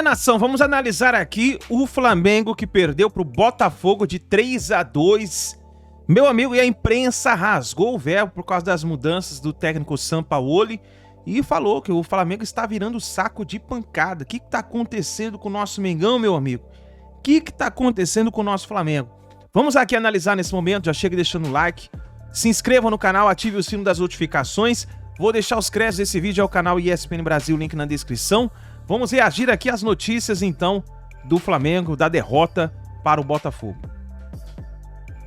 Nação, vamos analisar aqui o Flamengo que perdeu pro Botafogo de 3-2. Meu amigo, e a imprensa rasgou o verbo por causa das mudanças do técnico Sampaoli e falou que o Flamengo está virando saco de pancada. O que está acontecendo com o nosso Mengão, meu amigo? O que está acontecendo com o nosso Flamengo? Vamos aqui analisar nesse momento, já chega deixando o like, se inscreva no canal, ative o sino das notificações. Vou deixar os créditos desse vídeo ao canal ESPN Brasil, link na descrição. Vamos reagir aqui às notícias, então, do Flamengo, da derrota para o Botafogo.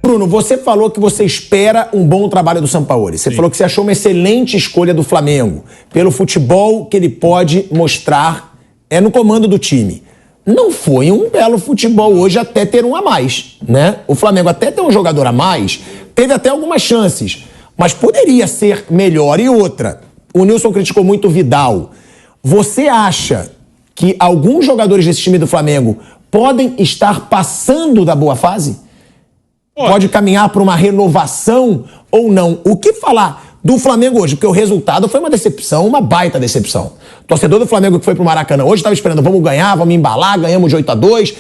Bruno, você falou que você espera um bom trabalho do Sampaoli. Você falou que você achou uma excelente escolha do Flamengo, pelo futebol que ele pode mostrar no comando do time. Não foi um belo futebol hoje até ter um a mais, né? O Flamengo até ter um jogador a mais, teve até algumas chances, mas poderia ser melhor. E outra, o Nilson criticou muito o Vidal. Você acha que alguns jogadores desse time do Flamengo podem estar passando da boa fase? Pode caminhar para uma renovação ou não? O que falar do Flamengo hoje? Porque o resultado foi uma decepção, uma baita decepção. O torcedor do Flamengo que foi pro Maracanã hoje estava esperando, vamos ganhar, vamos embalar, ganhamos de 8-2,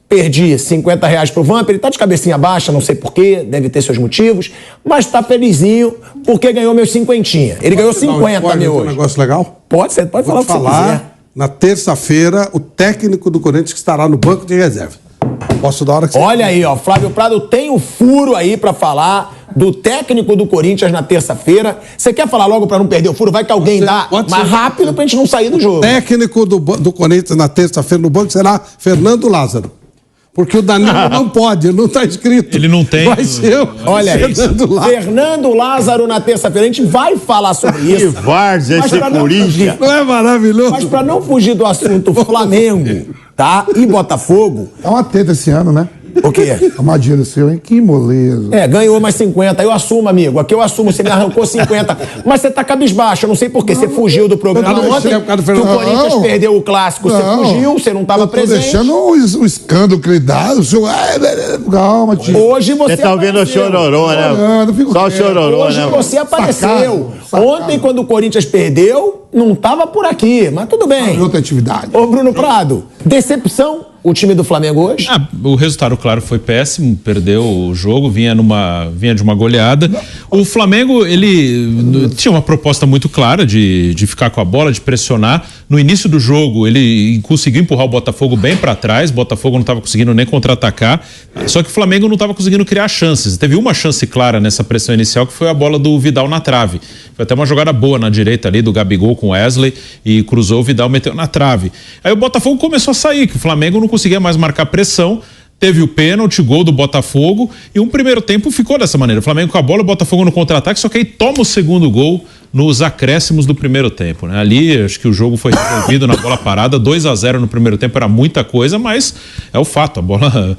perdi R$50 pro Vamp, ele tá de cabecinha baixa, não sei porquê, deve ter seus motivos, mas tá felizinho porque ganhou meus cinquentinha. Ele ganhou 50 mil hoje. Um negócio legal? Pode ser, pode falar o que você quiser. Na terça-feira, o técnico do Corinthians que estará no banco de reserva. Posso dar a hora que você... Olha aí, ó, Flávio Prado tem um furo aí pra falar do técnico do Corinthians na terça-feira. Você quer falar logo pra não perder o furo? Vai que alguém dá mais rápido pra gente não sair do jogo. O técnico do Corinthians na terça-feira no banco será Fernando Lázaro. Porque o Danilo não pode, não tá escrito. Ele não tem. Vai ser Olha aí, Fernando Lázaro na terça-feira. A gente vai falar sobre isso. Que várzea esse Corinthians. Não é maravilhoso? Mas pra não fugir do assunto Flamengo, tá? E Botafogo... É uma teta esse ano, né? O quê? A magia do seu, hein? Que moleza. Ganhou mais 50. Eu assumo, amigo. Aqui eu assumo. Você me arrancou 50. Mas você tá cabisbaixo. Eu não sei porquê. Você fugiu do programa ontem. Que o Corinthians perdeu o clássico. Você fugiu, você não tava presente. Eu tô deixando o escândalo que ele dá. O senhor... Calma, tio. Hoje você tá ouvindo o chororô, né? Só o chororô, hoje né? Hoje você apareceu. Sacado. Ontem, quando o Corinthians perdeu, não tava por aqui. Mas tudo bem. Outra atividade. Ô, Bruno Prado, decepção o time do Flamengo hoje? O resultado, claro, foi péssimo, perdeu o jogo, vinha de uma goleada. O Flamengo, ele tinha uma proposta muito clara de ficar com a bola, de pressionar. No início do jogo, ele conseguiu empurrar o Botafogo bem para trás, o Botafogo não estava conseguindo nem contra-atacar, só que o Flamengo não estava conseguindo criar chances. Teve uma chance clara nessa pressão inicial, que foi a bola do Vidal na trave. Foi até uma jogada boa na direita ali, do Gabigol com o Wesley, e cruzou, o Vidal meteu na trave. Aí o Botafogo começou a sair, que o Flamengo não conseguia mais marcar pressão, teve o pênalti, gol do Botafogo, e um primeiro tempo ficou dessa maneira, o Flamengo com a bola, o Botafogo no contra-ataque, só que aí toma o segundo gol nos acréscimos do primeiro tempo, né? Ali, acho que o jogo foi resolvido na bola parada, 2-0 no primeiro tempo era muita coisa, mas é o fato, a bola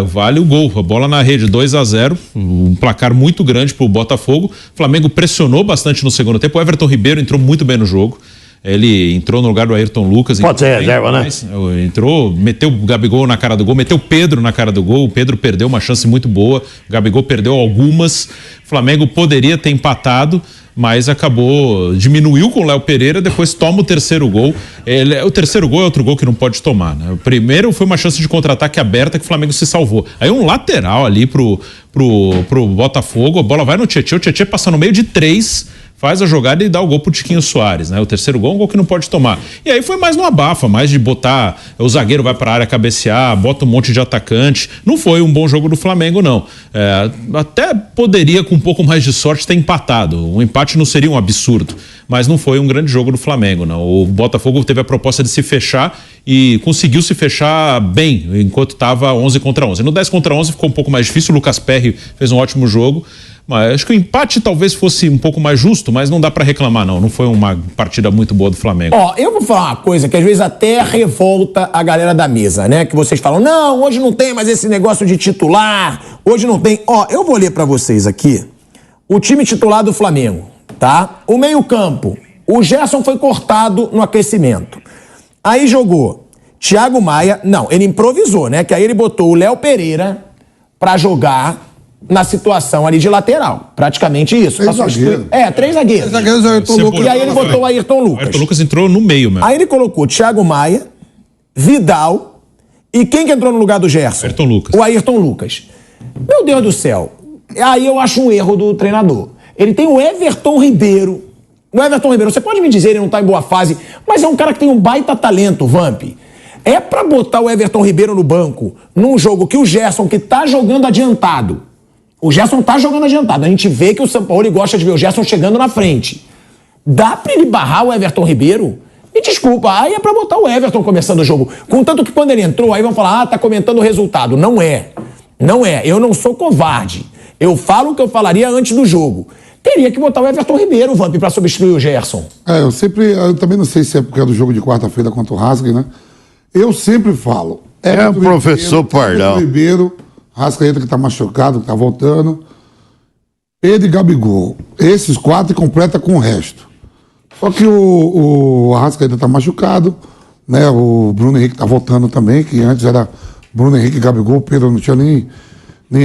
vale o gol, a bola na rede, 2-0, um placar muito grande pro Botafogo. O Flamengo pressionou bastante no segundo tempo, o Everton Ribeiro entrou muito bem no jogo. Ele entrou no lugar do Ayrton Lucas. Pode ser reserva, né? Entrou, meteu o Gabigol na cara do gol, meteu o Pedro na cara do gol. O Pedro perdeu uma chance muito boa. O Gabigol perdeu algumas. O Flamengo poderia ter empatado, mas diminuiu com o Léo Pereira, depois toma o terceiro gol. O terceiro gol é outro gol que não pode tomar, né? O primeiro foi uma chance de contra-ataque aberta que o Flamengo se salvou. Aí um lateral ali pro Botafogo, a bola vai no Tietê, o Tietê passa no meio de 3, faz a jogada e dá o gol pro Tiquinho Soares, né? O terceiro gol é um gol que não pode tomar. E aí foi mais no abafa, mais de botar, o zagueiro vai pra área cabecear, bota um monte de atacante. Não foi um bom jogo do Flamengo, não. Até poderia, com um pouco mais de sorte, ter empatado. Um empate não seria um absurdo, mas não foi um grande jogo do Flamengo, não. O Botafogo teve a proposta de se fechar e conseguiu se fechar bem, enquanto estava 11 contra 11. No 10 contra 11 ficou um pouco mais difícil, o Lucas Perry fez um ótimo jogo, mas acho que o empate talvez fosse um pouco mais justo, mas não dá pra reclamar, não. Não foi uma partida muito boa do Flamengo. Eu vou falar uma coisa que às vezes até revolta a galera da mesa, né? Que vocês falam, não, hoje não tem mais esse negócio de titular, hoje não tem... Eu vou ler pra vocês aqui o time titular do Flamengo, tá? O meio-campo, o Gerson foi cortado no aquecimento. Aí jogou Thiago Maia, não, ele improvisou, né? Que aí ele botou o Léo Pereira pra jogar na situação ali de lateral. Praticamente isso. Três zagueiros. 3 zagueiros. Ayrton Lucas. E aí ele botou o Ayrton Lucas. O Ayrton Lucas entrou no meio mesmo. Aí ele colocou Thiago Maia, Vidal e quem que entrou no lugar do Gerson? Ayrton Lucas. O Ayrton Lucas. Meu Deus do céu. Aí eu acho um erro do treinador. Ele tem o Everton Ribeiro. O Everton Ribeiro, você pode me dizer, ele não tá em boa fase, mas é um cara que tem um baita talento, Vamp. É pra botar o Everton Ribeiro no banco num jogo que o Gerson, que tá jogando adiantado. O Gerson tá jogando adiantado. A gente vê que o Sampaoli gosta de ver o Gerson chegando na frente. Dá pra ele barrar o Everton Ribeiro? E desculpa, aí é pra botar o Everton começando o jogo. Contanto que quando ele entrou, aí vão falar, tá comentando o resultado. Não é. Não é. Eu não sou covarde. Eu falo o que eu falaria antes do jogo. Teria que botar o Everton Ribeiro, Vamp, pra substituir o Gerson. Eu também não sei se é porque é do jogo de quarta-feira contra o Rascaeta, né? Eu sempre falo. É o professor Pardal. Everton Ribeiro, Rascaeta que tá machucado, que tá voltando. Pedro e Gabigol. Esses 4 completa com o resto. Só que o Arrascaeta tá machucado, né? O Bruno Henrique tá voltando também, que antes era Bruno Henrique e Gabigol. O Pedro não tinha nem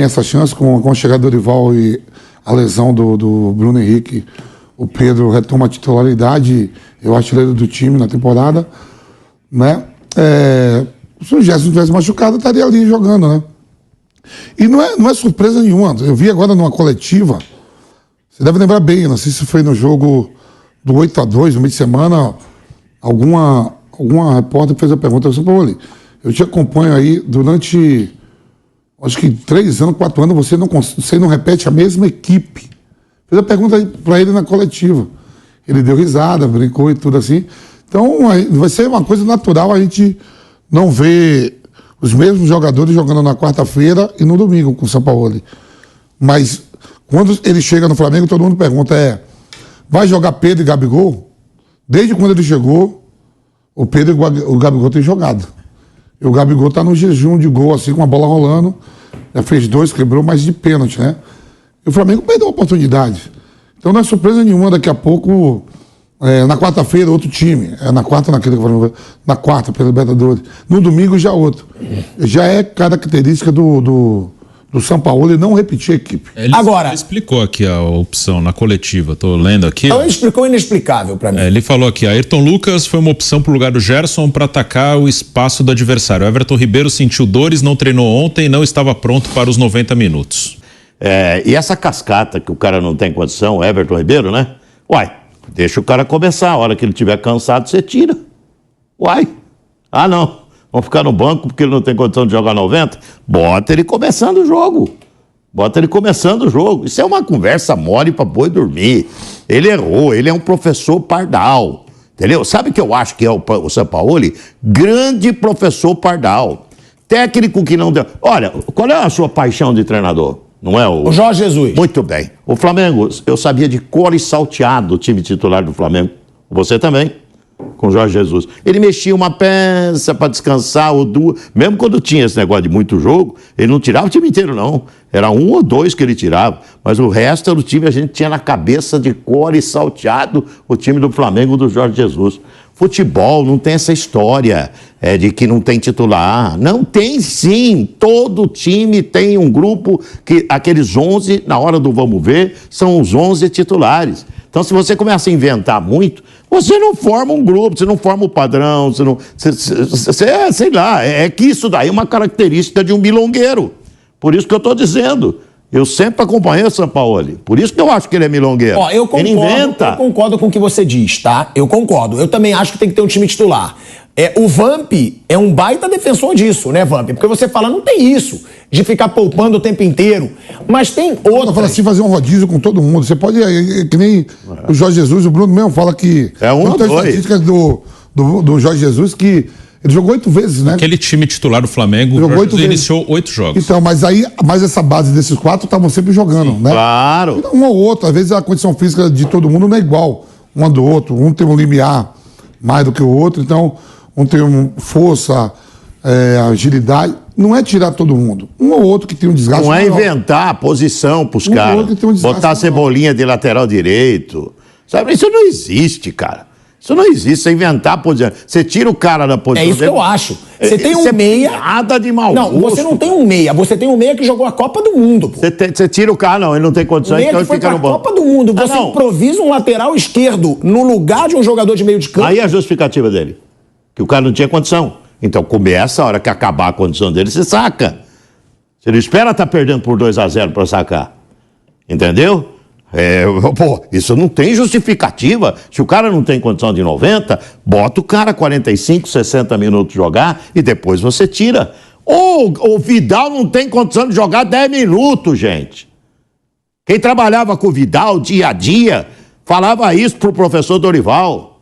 essa chance. Com a chegada do Dorival e a lesão do Bruno Henrique, o Pedro retoma a titularidade, eu artilheiro do time na temporada, né? Se o Gerson tivesse machucado, estaria ali jogando, né? E não é surpresa nenhuma. Eu vi agora numa coletiva, você deve lembrar bem, não sei se foi no jogo do 8-2, no meio de semana, alguma repórter fez a pergunta, eu te acompanho aí durante, acho que 3 anos, 4 anos, você não repete a mesma equipe. Fez a pergunta para ele na coletiva. Ele deu risada, brincou e tudo assim. Então, vai ser uma coisa natural a gente não ver os mesmos jogadores jogando na quarta-feira e no domingo com o Sampaoli. Mas, quando ele chega no Flamengo, todo mundo pergunta, vai jogar Pedro e Gabigol? Desde quando ele chegou, o Pedro e o Gabigol têm jogado. E o Gabigol tá no jejum de gol, assim, com a bola rolando. Já fez 2, quebrou, mas de pênalti, né? E o Flamengo perdeu a oportunidade. Então não é surpresa nenhuma, daqui a pouco, na quarta-feira, outro time. Na quarta, pela Libertadores. No domingo, já outro. Já é característica do Sampaoli não repetir a equipe. Ele explicou aqui a opção na coletiva, tô lendo aqui. Então ele explicou inexplicável pra mim. Ele falou aqui, Ayrton Lucas foi uma opção pro lugar do Gerson para atacar o espaço do adversário. Everton Ribeiro sentiu dores, não treinou ontem e não estava pronto para os 90 minutos. E essa cascata que o cara não tem condição, Everton Ribeiro, né? Deixa o cara começar, a hora que ele estiver cansado, você tira. Não. Vamos ficar no banco porque ele não tem condição de jogar 90? Bota ele começando o jogo. Isso é uma conversa mole pra boi dormir. Ele errou, ele é um professor Pardal. Entendeu? Sabe o que eu acho que é o Sampaoli? Grande professor Pardal. Técnico que não deu... Olha, qual é a sua paixão de treinador? Não é o Jorge Jesus. Muito bem. O Flamengo, eu sabia de cor e salteado o time titular do Flamengo. Você também. Com o Jorge Jesus. Ele mexia uma peça para descansar, ou 2. Mesmo quando tinha esse negócio de muito jogo, ele não tirava o time inteiro, não. Era 1 ou 2 que ele tirava. Mas o resto do time a gente tinha na cabeça de cor e salteado o time do Flamengo do Jorge Jesus. Futebol não tem essa história de que não tem titular. Não tem, sim. Todo time tem um grupo que aqueles 11, na hora do vamos ver, são os 11 titulares. Então, se você começa a inventar muito, você não forma um grupo, você não forma o padrão, você não... sei lá, é que isso daí é uma característica de um milongueiro. Por isso que eu estou dizendo. Eu sempre acompanhei o Sampaoli. Por isso que eu acho que ele é milongueiro. Eu concordo com o que você diz, tá? Eu concordo. Eu também acho que tem que ter um time titular. O Vamp é um baita defensor disso, né, Vamp? Porque você fala, não tem isso de ficar poupando o tempo inteiro. Mas tem outra. Fala assim, fazer um rodízio com todo mundo. Você pode, que nem o Jorge Jesus, o Bruno mesmo fala que... Tem estatísticas do Jorge Jesus que ele jogou 8 vezes, né? Aquele time titular do Flamengo iniciou 8 jogos. Então, mas essa base desses 4 estavam sempre jogando, né? Claro. Um ou outro, às vezes a condição física de todo mundo não é igual um do outro. Um tem um limiar mais do que o outro, então um tem força, agilidade. Não é tirar todo mundo. Um ou outro que tem um desgaste. Não é inventar a posição pros caras. Botar a Cebolinha de lateral direito. Sabe, isso não existe, cara. Isso não existe, você inventar a posição. Você tira o cara da posição. É isso que eu acho. Você tem um meia. Nada de mau gosto. Não, você não tem um meia. Você tem um meia que jogou a Copa do Mundo. Você tira o cara, não, ele não tem condições, então ele fica no banco. Copa do Mundo. Você improvisa um lateral esquerdo no lugar de um jogador de meio de campo. Aí é a justificativa dele. Que o cara não tinha condição. Então começa, a hora que acabar a condição dele, você saca. Você não espera estar perdendo por 2-0 para sacar. Entendeu? Isso não tem justificativa. Se o cara não tem condição de 90, bota o cara 45, 60 minutos jogar e depois você tira. O Vidal não tem condição de jogar 10 minutos, gente. Quem trabalhava com o Vidal dia a dia falava isso pro professor Dorival.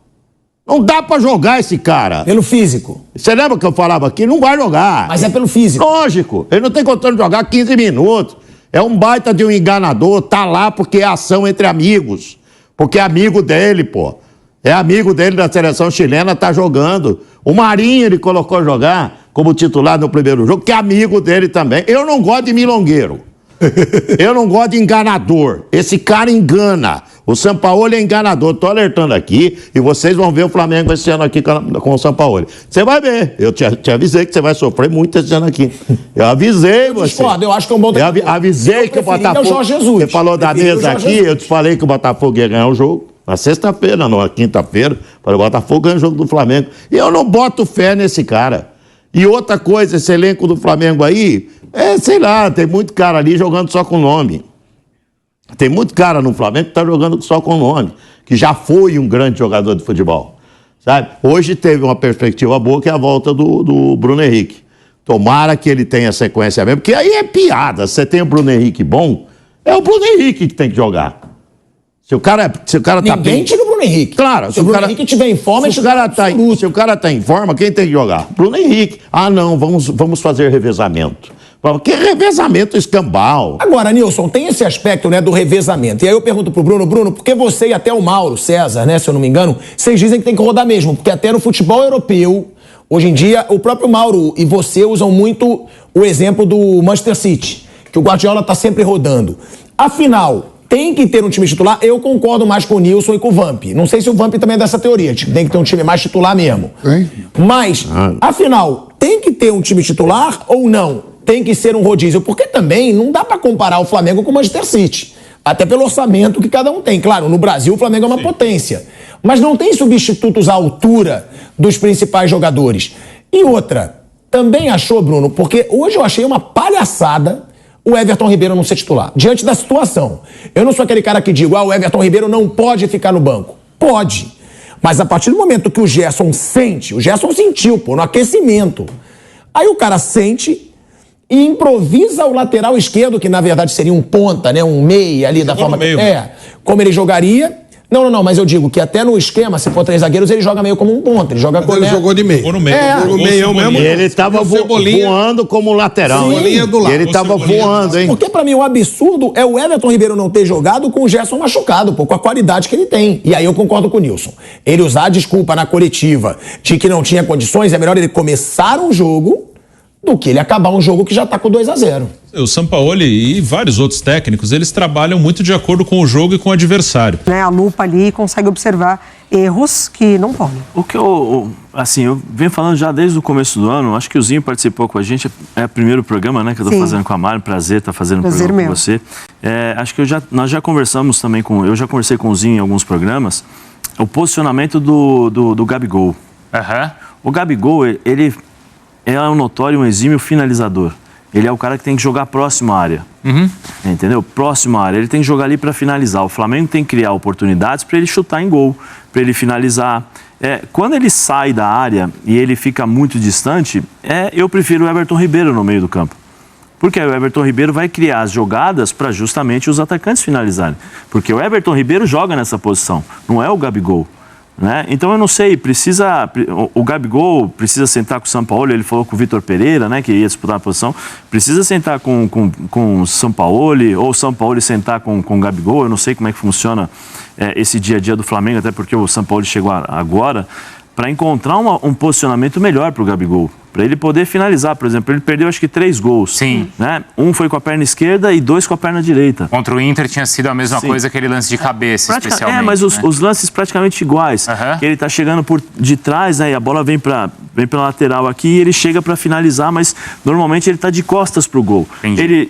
Não dá pra jogar esse cara. Pelo físico. Você lembra que eu falava aqui? Não vai jogar. Mas é pelo físico. Lógico. Ele não tem condição de jogar 15 minutos. É um baita de um enganador. Tá lá porque é ação entre amigos. Porque é amigo dele, pô. É amigo dele da seleção chilena, tá jogando. O Marinho ele colocou jogar como titular no primeiro jogo, que é amigo dele também. Eu não gosto de milongueiro. Eu não gosto de enganador. Esse cara engana. O Sampaoli é enganador. Tô alertando aqui e vocês vão ver o Flamengo esse ano aqui com o Sampaoli. Você vai ver. Eu te avisei que você vai sofrer muito esse ano aqui. Eu avisei você. Discordo, eu acho que é um bom treinador. Avisei que o Botafogo... É o Jorge Jesus. Você falou da mesa aqui, eu te falei que o Botafogo ia ganhar o jogo. Na sexta-feira, não, na quinta-feira. Falei, o Botafogo ganha o jogo do Flamengo. E eu não boto fé nesse cara. E outra coisa, esse elenco do Flamengo aí, sei lá, tem muito cara ali jogando só com nome. Tem muito cara no Flamengo que tá jogando só com nome, que já foi um grande jogador de futebol, sabe? Hoje teve uma perspectiva boa, que é a volta do Bruno Henrique. Tomara que ele tenha sequência mesmo, porque aí é piada. Você tem o Bruno Henrique bom, é o Bruno Henrique que tem que jogar. Se o cara tá bem... Ninguém tira o Bruno Henrique. Claro. Se o Bruno Henrique estiver em forma... Se o cara tá em forma, quem tem que jogar? Bruno Henrique. Ah, não, vamos fazer revezamento. Que revezamento escambau. Agora, Nilson, tem esse aspecto, né, do revezamento. E aí eu pergunto pro Bruno, porque você e até o Mauro César, né, se eu não me engano, vocês dizem que tem que rodar mesmo, porque até no futebol europeu, hoje em dia, o próprio Mauro e você usam muito o exemplo do Manchester City, que o Guardiola tá sempre rodando. Afinal, tem que ter um time titular. Eu concordo mais com o Nilson e com o Vamp. Não sei se o Vamp também é dessa teoria. Tem que ter um time mais titular mesmo. Mas, afinal, tem que ter um time titular ou não? Tem que ser um rodízio. Porque também não dá pra comparar o Flamengo com o Manchester City. Até pelo orçamento que cada um tem. Claro, no Brasil o Flamengo é uma potência. Mas não tem substitutos à altura dos principais jogadores. E outra, também achou, Bruno, porque hoje eu achei uma palhaçada o Everton Ribeiro não ser titular, diante da situação. Eu não sou aquele cara que digo, o Everton Ribeiro não pode ficar no banco. Pode. Mas a partir do momento que o Gerson sente, o Gerson sentiu, no aquecimento. Aí o cara sente e improvisa o lateral esquerdo, que na verdade seria um ponta, né, um meia ali da forma que... como ele jogaria... Não, mas eu digo que até no esquema, se for 3 zagueiros, ele joga meio como um ponta. Ele joga Ele jogou de meio. Ou no meio. No meio mesmo. E ele tava voando como lateral. Cebolinha do lado. E ele tava voando, hein? Porque pra mim o absurdo é o Everton Ribeiro não ter jogado com o Gerson machucado, com a qualidade que ele tem. E aí eu concordo com o Nilson. Ele usar a desculpa na coletiva de que não tinha condições, é melhor ele começar um jogo do que ele acabar um jogo que já tá com 2-0. O Sampaoli e vários outros técnicos, eles trabalham muito de acordo com o jogo e com o adversário. A lupa ali consegue observar erros que não podem. O que eu venho falando já desde o começo do ano, acho que o Zinho participou com a gente, é o primeiro programa, né, que eu tô fazendo com a Mari, prazer estar fazendo um programa com você. Acho que nós já conversamos também eu já conversei com o Zinho em alguns programas, o posicionamento do Gabigol. O Gabigol, ele é um notório, um exímio finalizador. Ele é o cara que tem que jogar próximo à área. Entendeu? Próximo à área. Ele tem que jogar ali para finalizar. O Flamengo tem que criar oportunidades para ele chutar em gol, para ele finalizar. Quando ele sai da área e ele fica muito distante, eu prefiro o Everton Ribeiro no meio do campo. Porque aí o Everton Ribeiro vai criar as jogadas para justamente os atacantes finalizarem. Porque o Everton Ribeiro joga nessa posição, não é o Gabigol. Né? Então eu não sei, o Gabigol precisa sentar com o Sampaoli, ele falou com o Vitor Pereira, né, que ia disputar a posição, precisa sentar com o Sampaoli, ou o Sampaoli sentar com o Gabigol, eu não sei como é que funciona esse dia a dia do Flamengo, até porque o Sampaoli chegou agora, para encontrar um posicionamento melhor para o Gabigol, para ele poder finalizar. Por exemplo, ele perdeu acho que 3 gols. Sim. Né? Um foi com a perna esquerda e 2 com a perna direita. Contra o Inter tinha sido a mesma coisa, aquele lance de cabeça, especialmente. Mas os lances praticamente iguais. Que ele está chegando por de trás, né, e a bola vem para lateral aqui e ele chega para finalizar, mas normalmente ele está de costas para o gol.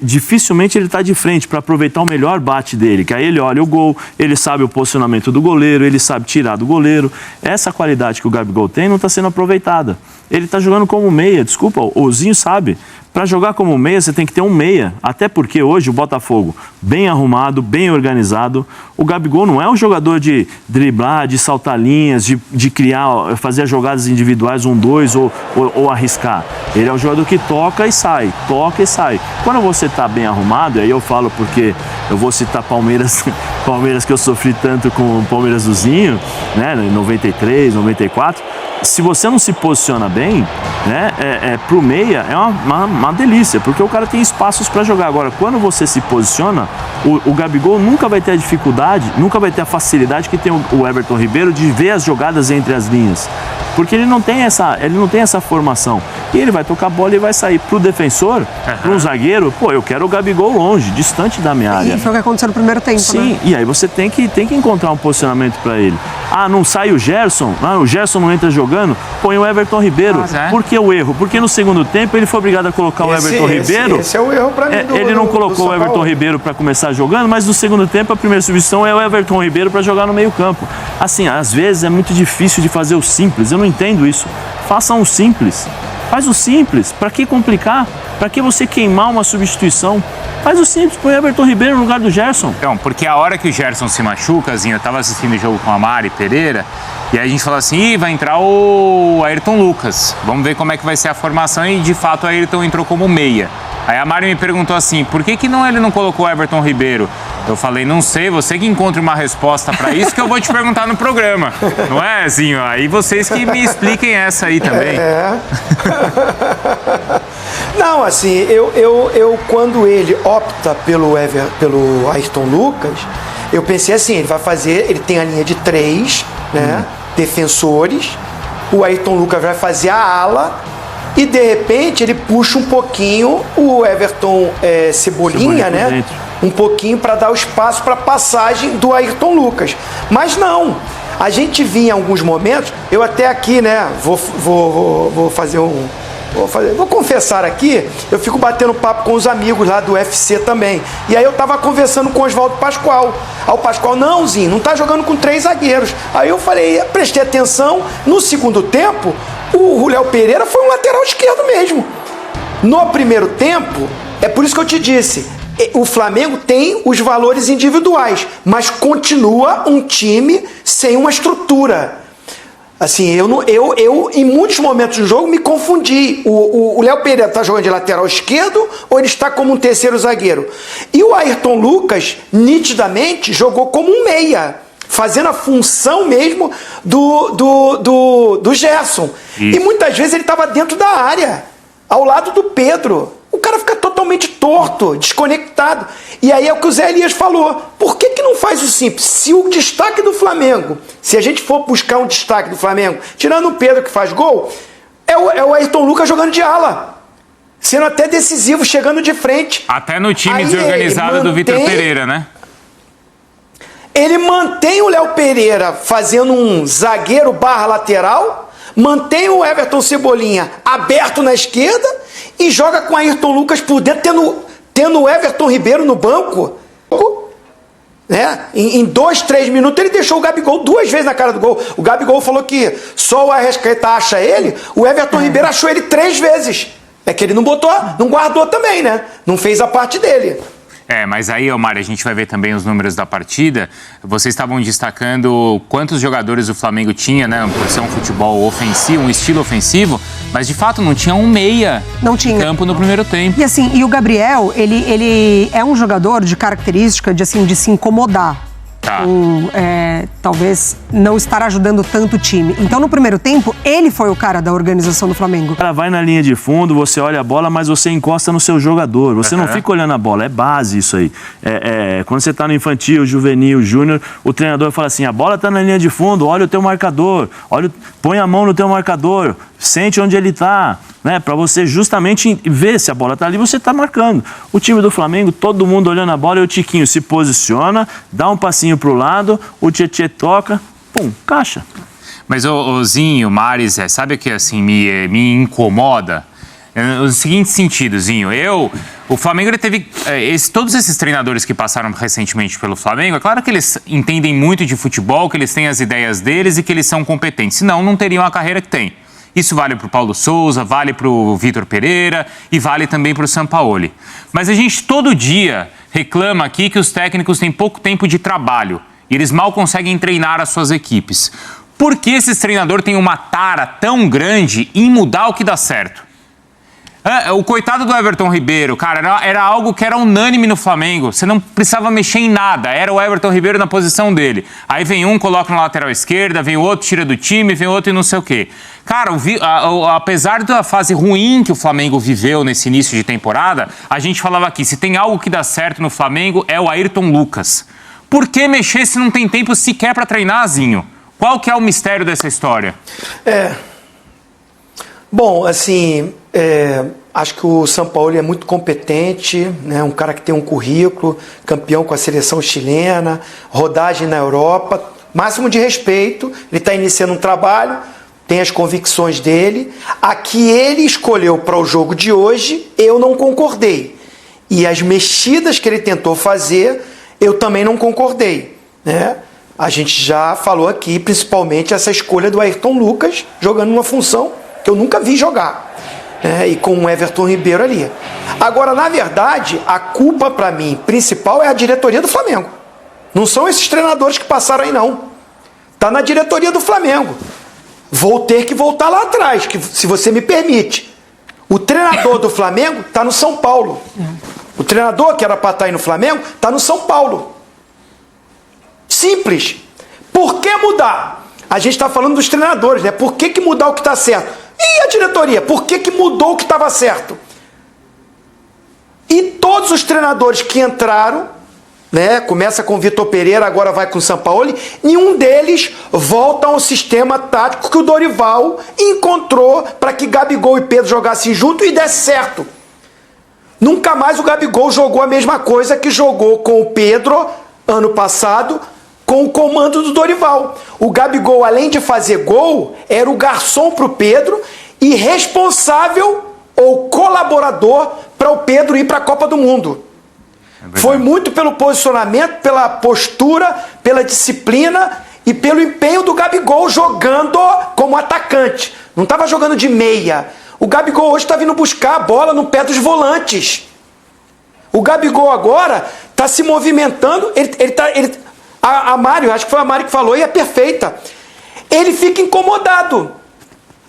Dificilmente ele está de frente para aproveitar o melhor bate dele, que aí ele olha o gol, ele sabe o posicionamento do goleiro, ele sabe tirar do goleiro. Essa qualidade que o Gabigol tem não está sendo aproveitada. Ele tá jogando como meia, desculpa, o Zinho sabe. Para jogar como meia, você tem que ter um meia. Até porque hoje o Botafogo, bem arrumado, bem organizado. O Gabigol não é um jogador de driblar, de saltar linhas, de criar, fazer jogadas individuais, 1-2 ou arriscar. Ele é um jogador que toca e sai. Quando você tá bem arrumado, aí eu falo porque eu vou citar Palmeiras que eu sofri tanto com o Palmeiras do Zinho, né, em 93, 94. Se você não se posiciona bem, né, pro meia é uma delícia, porque o cara tem espaços para jogar. Agora, quando você se posiciona, o Gabigol nunca vai ter a dificuldade, nunca vai ter a facilidade que tem o Everton Ribeiro de ver as jogadas entre as linhas. Porque ele não tem essa formação. E ele vai tocar a bola e vai sair pro defensor, pro zagueiro. Pô, eu quero o Gabigol longe, distante da minha área. E foi o que aconteceu no primeiro tempo, Sim, né? E aí você tem que encontrar um posicionamento para ele. Ah, não sai o Gerson? Ah, o Gerson não entra jogando? Põe o Everton Ribeiro. Por que o erro? Porque no segundo tempo ele foi obrigado a colocar o Everton Ribeiro. Esse é o erro pra mim. Ele não colocou o Everton Ribeiro para começar jogando, mas no segundo tempo a primeira substituição é o Everton Ribeiro para jogar no meio-campo. Assim, às vezes é muito difícil de fazer o simples. Eu não entendo isso. Façam o simples. Faz o simples. Para que complicar? Para que você queimar uma substituição? Faz o simples, põe o Everton Ribeiro no lugar do Gerson. Então, porque a hora que o Gerson se machuca, eu tava assistindo o jogo com a Mari Pereira, e aí a gente falou assim, vai entrar o Ayrton Lucas. Vamos ver como é que vai ser a formação, e de fato o Ayrton entrou como meia. Aí a Mari me perguntou assim, por que ele não colocou o Everton Ribeiro? Eu falei, não sei, você que encontre uma resposta para isso que eu vou te perguntar no programa. Não é, Zinho? Aí vocês que me expliquem essa aí também. Não, assim, eu quando ele opta pelo Ayrton Lucas, eu pensei assim, ele tem a linha de 3, né, defensores, o Ayrton Lucas vai fazer a ala, e de repente ele puxa um pouquinho o Everton Cebolinha, né? Um pouquinho para dar o espaço para a passagem do Ayrton Lucas. Mas não, a gente vinha em alguns momentos, eu até aqui, né, vou confessar aqui, eu fico batendo papo com os amigos lá do UFC também. E aí eu tava conversando com o Oswaldo Pascoal. Aí o Pascoal, não, Zinho, não tá jogando com 3 zagueiros. Aí eu falei, prestei atenção, no segundo tempo, o Léo Pereira foi um lateral esquerdo mesmo. No primeiro tempo, é por isso que eu te disse, o Flamengo tem os valores individuais, mas continua um time sem uma estrutura. Assim, eu em muitos momentos do jogo me confundi. O Léo Pereira está jogando de lateral esquerdo ou ele está como um terceiro zagueiro? E o Ayrton Lucas, nitidamente, jogou como um meia, fazendo a função mesmo do Gerson. E muitas vezes ele estava dentro da área, ao lado do Pedro. O cara fica totalmente torto, desconectado. E aí é o que o Zé Elias falou. Por que não faz o simples? Se o destaque do Flamengo, se a gente for buscar um destaque do Flamengo, tirando o Pedro que faz gol, é o Ayrton Lucas jogando de ala. Sendo até decisivo, chegando de frente. Até no time desorganizado do Vitor Pereira, né? Ele mantém o Léo Pereira fazendo um zagueiro / lateral, mantém o Everton Cebolinha aberto na esquerda e joga com o Ayrton Lucas por dentro, tendo o Everton Ribeiro no banco. Né? Em 2, 3 minutos ele deixou o Gabigol 2 vezes na cara do gol. O Gabigol falou que só o Arrascaeta acha ele, o Everton Ribeiro achou ele 3 vezes. É que ele não botou, não guardou também, né? Não fez a parte dele. Mas aí, Omar, a gente vai ver também os números da partida. Vocês estavam destacando quantos jogadores o Flamengo tinha, né? Por ser um futebol ofensivo, um estilo ofensivo, mas de fato não tinha um meia em campo no primeiro tempo. E assim, o Gabriel, ele é um jogador de característica de se incomodar. Talvez não estar ajudando tanto o time. Então, no primeiro tempo, ele foi o cara da organização do Flamengo. O cara vai na linha de fundo, você olha a bola, mas você encosta no seu jogador. Você não fica olhando a bola, é base isso aí. Quando você tá no infantil, juvenil, júnior, o treinador fala assim, a bola tá na linha de fundo, olha o teu marcador, põe a mão no teu marcador, sente onde ele tá, né? Para você justamente ver se a bola tá ali, você tá marcando. O time do Flamengo, todo mundo olhando a bola e o Tiquinho se posiciona, dá um passinho pro lado, o Tietê toca, pum, caixa. Mas o Zinho, Maris, sabe o que assim me incomoda? No seguinte sentido, Zinho, o Flamengo ele teve todos esses treinadores que passaram recentemente pelo Flamengo, é claro que eles entendem muito de futebol, que eles têm as ideias deles e que eles são competentes, senão não teriam a carreira que têm. Isso vale para o Paulo Souza, vale para o Vitor Pereira e vale também para o Sampaoli. Mas a gente todo dia reclama aqui que os técnicos têm pouco tempo de trabalho e eles mal conseguem treinar as suas equipes. Por que esses treinadores têm uma tara tão grande em mudar o que dá certo? O coitado do Everton Ribeiro, cara, era algo que era unânime no Flamengo. Você não precisava mexer em nada. Era o Everton Ribeiro na posição dele. Aí vem um, coloca na lateral esquerda, vem o outro, tira do time, vem outro e não sei o quê. Cara, apesar da fase ruim que o Flamengo viveu nesse início de temporada, a gente falava aqui, se tem algo que dá certo no Flamengo é o Ayrton Lucas. Por que mexer se não tem tempo sequer para treinar, Zinho? Qual que é o mistério dessa história? Bom, assim, acho que o Sampaoli é muito competente, né? Um cara que tem um currículo, campeão com a seleção chilena, rodagem na Europa, máximo de respeito, ele está iniciando um trabalho, tem as convicções dele. A que ele escolheu para o jogo de hoje, eu não concordei. E as mexidas que ele tentou fazer, eu também não concordei, né? A gente já falou aqui, principalmente, essa escolha do Ayrton Lucas, jogando uma função que eu nunca vi jogar, né? E com o Everton Ribeiro ali. Agora, na verdade, a culpa para mim principal é a diretoria do Flamengo. Não são esses treinadores que passaram aí, não. Tá na diretoria do Flamengo. Vou ter que voltar lá atrás, se você me permite. O treinador do Flamengo tá no São Paulo. O treinador que era para estar aí no Flamengo tá no São Paulo. Simples. Por que mudar? A gente está falando dos treinadores, né? Por que mudar o que está certo? E a diretoria? Por que mudou o que estava certo? E todos os treinadores que entraram, né? Começa com o Vitor Pereira, agora vai com o Sampaoli, nenhum deles volta ao sistema tático que o Dorival encontrou para que Gabigol e Pedro jogassem junto e desse certo. Nunca mais o Gabigol jogou a mesma coisa que jogou com o Pedro ano passado, com o comando do Dorival. O Gabigol, além de fazer gol, era o garçom para o Pedro e responsável ou colaborador para o Pedro ir para a Copa do Mundo. Foi muito pelo posicionamento, pela postura, pela disciplina e pelo empenho do Gabigol jogando como atacante. Não estava jogando de meia. O Gabigol hoje está vindo buscar a bola no pé dos volantes. O Gabigol agora está se movimentando, a Mário, acho que foi a Mário que falou, e é perfeita. Ele fica incomodado.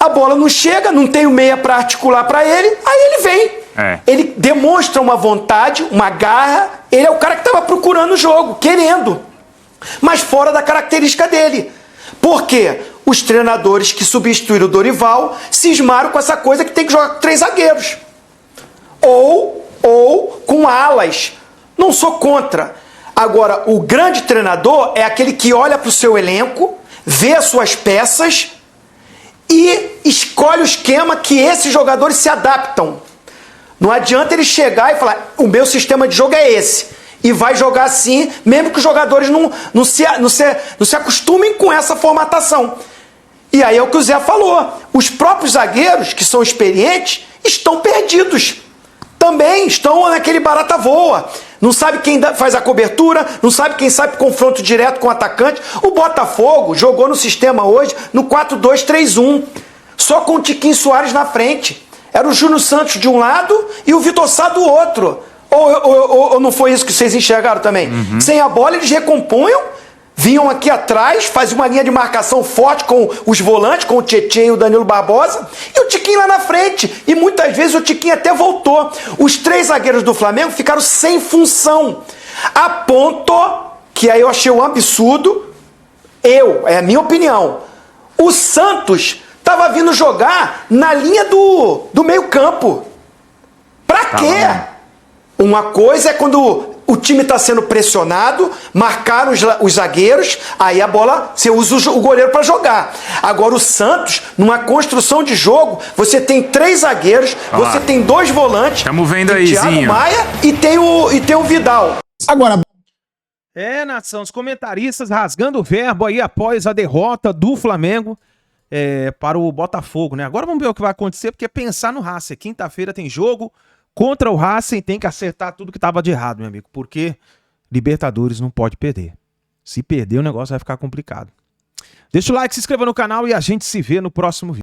A bola não chega, não tem o meia para articular para ele, aí ele vem. Ele demonstra uma vontade, uma garra, ele é o cara que estava procurando o jogo, querendo. Mas fora da característica dele. Por quê? Os treinadores que substituíram o Dorival cismaram com essa coisa que tem que jogar com 3 zagueiros. Ou com alas. Não sou contra. Agora, o grande treinador é aquele que olha para o seu elenco, vê as suas peças e escolhe o esquema que esses jogadores se adaptam. Não adianta ele chegar e falar, o meu sistema de jogo é esse. E vai jogar assim, mesmo que os jogadores não se acostumem com essa formatação. E aí é o que o Zé falou. Os próprios zagueiros, que são experientes, estão perdidos. Também estão naquele barata voa. Não sabe quem faz a cobertura, não sabe quem sabe confronto direto com o atacante. O Botafogo jogou no sistema hoje no 4-2-3-1, só com o Tiquinho Soares na frente. Era o Júnior Santos de um lado e o Vitor Sá do outro. Ou não foi isso que vocês enxergaram também? Sem a bola eles recompunham, vinham aqui atrás, faziam uma linha de marcação forte com os volantes, com o Tietê e o Danilo Barbosa, e o Tiquinho lá na frente. E muitas vezes o Tiquinho até voltou. Os 3 zagueiros do Flamengo ficaram sem função. A ponto que aí eu achei um absurdo, é a minha opinião, o Santos estava vindo jogar na linha do meio campo. Pra quê? Uma coisa é quando o time está sendo pressionado, marcar os zagueiros, aí a bola, você usa o goleiro para jogar. Agora o Santos, numa construção de jogo, você tem 3 zagueiros, você tem 2 volantes. Estamos vendo aí, Thiago Zinho. Maia e tem o Vidal. Agora, nação, os comentaristas rasgando o verbo aí após a derrota do Flamengo para o Botafogo, né? Agora vamos ver o que vai acontecer, porque é pensar no Racing. Quinta-feira tem jogo contra o Racing, tem que acertar tudo que estava de errado, meu amigo, porque Libertadores não pode perder. Se perder, o negócio vai ficar complicado. Deixa o like, se inscreva no canal e a gente se vê no próximo vídeo.